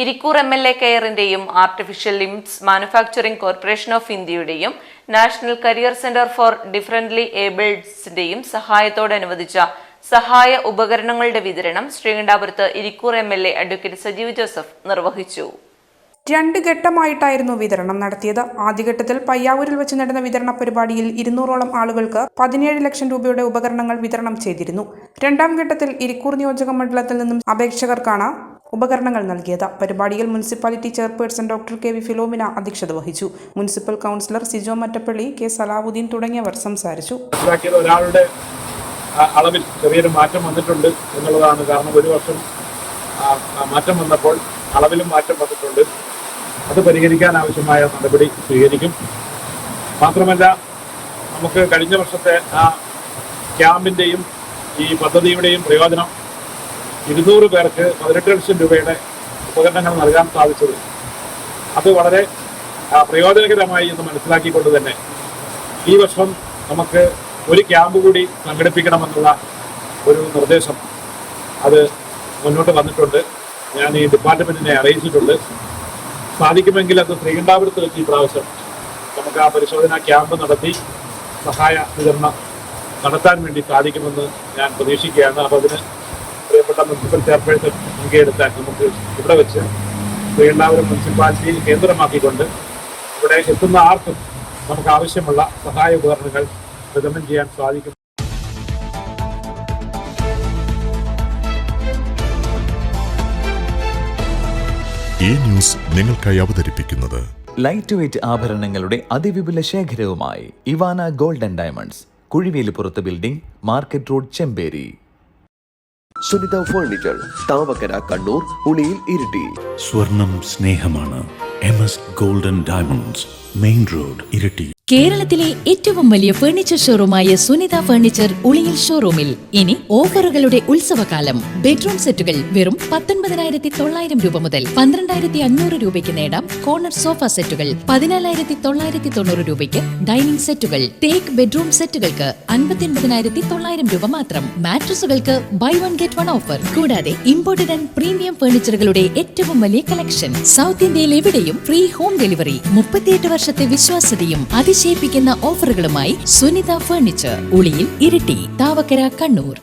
Irikkur MLA കെയറിന്റെയും artificial limbs manufacturing corporation of ഇന്ത്യയുടെയും national career center for differently ഏബിൾഡ്സിന്റെയും സഹായത്തോടെ അനുവദിച്ച സഹായ ഉപകരണങ്ങളുടെ വിതരണം ശ്രീകണ്ഠാപുരത്ത് ഇരിക്കൂർ MLA അഡ്വക്കേറ്റ് സജീവ് ജോസഫ് നിർവഹിച്ചു. 2 ഘട്ടമായിട്ടായിരുന്നു വിതരണം നടത്തിയത്. ആദ്യഘട്ടത്തിൽ പയ്യാവൂരിൽ വെച്ച് നടന്ന വിതരണ പരിപാടിയിൽ 200ഓളം ആളുകൾക്ക് 17 ലക്ഷം രൂപയുടെ ഉപകരണങ്ങൾ വിതരണം ചെയ്തിരുന്നു. രണ്ടാം ഘട്ടത്തിൽ ഇരിക്കൂർ നിയോജക മണ്ഡലത്തിൽ നിന്നും അപേക്ഷകർക്കാണ് ഉപകരണങ്ങൾ നൽകിയത്. പരിപാടിയിൽ municipality chairperson doctor KV Philomina അധ്യക്ഷത വഹിച്ചു. Municipal councillor Sijo Mattappally, K Salahuddin തുടങ്ങിയവർ സംസാരിച്ചു. ഒരാളുടെ അളവിൽ ചെറിയൊരു മാറ്റം വന്നിട്ടുണ്ട് എന്നുള്ളതാണ്. കാരണം ഒരു വർഷം മാറ്റം വന്നപ്പോൾ അളവിലും മാറ്റം വന്നിട്ടുണ്ട്. അത് പരിഹരിക്കാൻ ആവശ്യമായ നടപടി സ്വീകരിക്കും. മാത്രമല്ല, നമുക്ക് കഴിഞ്ഞ വർഷത്തെ ആ ക്യാമ്പിൻ്റെയും ഈ പദ്ധതിയുടെയും പ്രയോജനം 200 പേർക്ക് 18 ലക്ഷം രൂപയുടെ ഉപകരണങ്ങൾ നൽകാൻ സാധിച്ചത് അത് വളരെ പ്രയോജനകരമായി എന്ന് മനസ്സിലാക്കിക്കൊണ്ട് തന്നെ ഈ വർഷം നമുക്ക് ഒരു ക്യാമ്പ് കൂടി സംഘടിപ്പിക്കണമെന്നുള്ള ഒരു നിർദ്ദേശം അത് മുന്നോട്ട് വന്നിട്ടുണ്ട്. ഞാൻ ഈ ഡിപ്പാർട്ട്മെന്റിനെ അറിയിച്ചിട്ടുണ്ട്. സാധിക്കുമെങ്കിൽ അത് ശ്രീകണ്ഠാപുരത്ത് വെച്ച് ഈ പ്രാവശ്യം നമുക്ക് ആ പരിശോധനാ ക്യാമ്പ് നടത്തി സഹായ വിതരണം നടത്താൻ വേണ്ടി സാധിക്കുമെന്ന് ഞാൻ പ്രതീക്ഷിക്കുകയാണ്. അപ്പോൾ അതിന് പ്രിയപ്പെട്ട മുനിസിപ്പൽ ചെയർപേഴ്സൺ മുൻകൈയെടുത്താൽ നമുക്ക് ഇവിടെ വെച്ച് ശ്രീകണ്ഠാപുരം മുനിസിപ്പാലിറ്റി കേന്ദ്രമാക്കിക്കൊണ്ട് ഇവിടെ എത്തുന്ന ആർക്കും നമുക്ക് ആവശ്യമുള്ള സഹായ ഉപകരണങ്ങൾ വിതരണം ചെയ്യാൻ സാധിക്കും. ഈ ന്യൂസ് നിങ്ങൾക്കായി അവതരിപ്പിക്കുന്നത് ലൈറ്റ് വെയ്റ്റ് ആഭരണങ്ങളുടെ അതിവിപുല ശേഖരവുമായി ഇവാന ഗോൾഡ് ആൻഡ് ഡയമണ്ട്സ്, കുഴിവേലിപ്പുറത്ത് building, market road, Chemperi. Sunitha furniture, Thavakkara, Kannur, Uliyil, Iritty. സ്വർണം സ്നേഹമാണ്. MS gold and diamonds, main road, Iritty. കേരളത്തിലെ ഏറ്റവും വലിയ ഫർണിച്ചർ ഷോറൂമായ സുനിത ഫർണിച്ചർ ഉളിയിൽ ഷോറൂമിൽ ഇനി ഓഫറുകളുടെ ഉത്സവകാലം. ബെഡ്റൂം സെറ്റുകൾ വെറും 19,900 രൂപ മുതൽ 12,500 രൂപയ്ക്ക് നേടാം. കോർണർ സോഫ സെറ്റുകൾ 14,990 രൂപയ്ക്ക്. ഡൈനിങ് സെറ്റുകൾ തേക്ക് ബെഡ്റൂം സെറ്റുകൾക്ക് 59,900 രൂപ മാത്രം. മാട്രസുകൾക്ക് buy one get one offer. കൂടാതെ ഇമ്പോർട്ടഡ് ആൻഡ് പ്രീമിയം ഫർണിച്ചറുകളുടെ ഏറ്റവും വലിയ കളക്ഷൻ. സൗത്ത് ഇന്ത്യയിൽ എവിടെയും ഫ്രീ ഹോം ഡെലിവറി. 38 വർഷത്തെ വിശ്വാസ്യതയും അതിശയിപ്പിക്കുന്ന ഓഫറുകളുമായി സുനിത ഫർണിച്ചർ, ഉളിയിൽ, ഇരിട്ടി, താവക്കര, കണ്ണൂർ.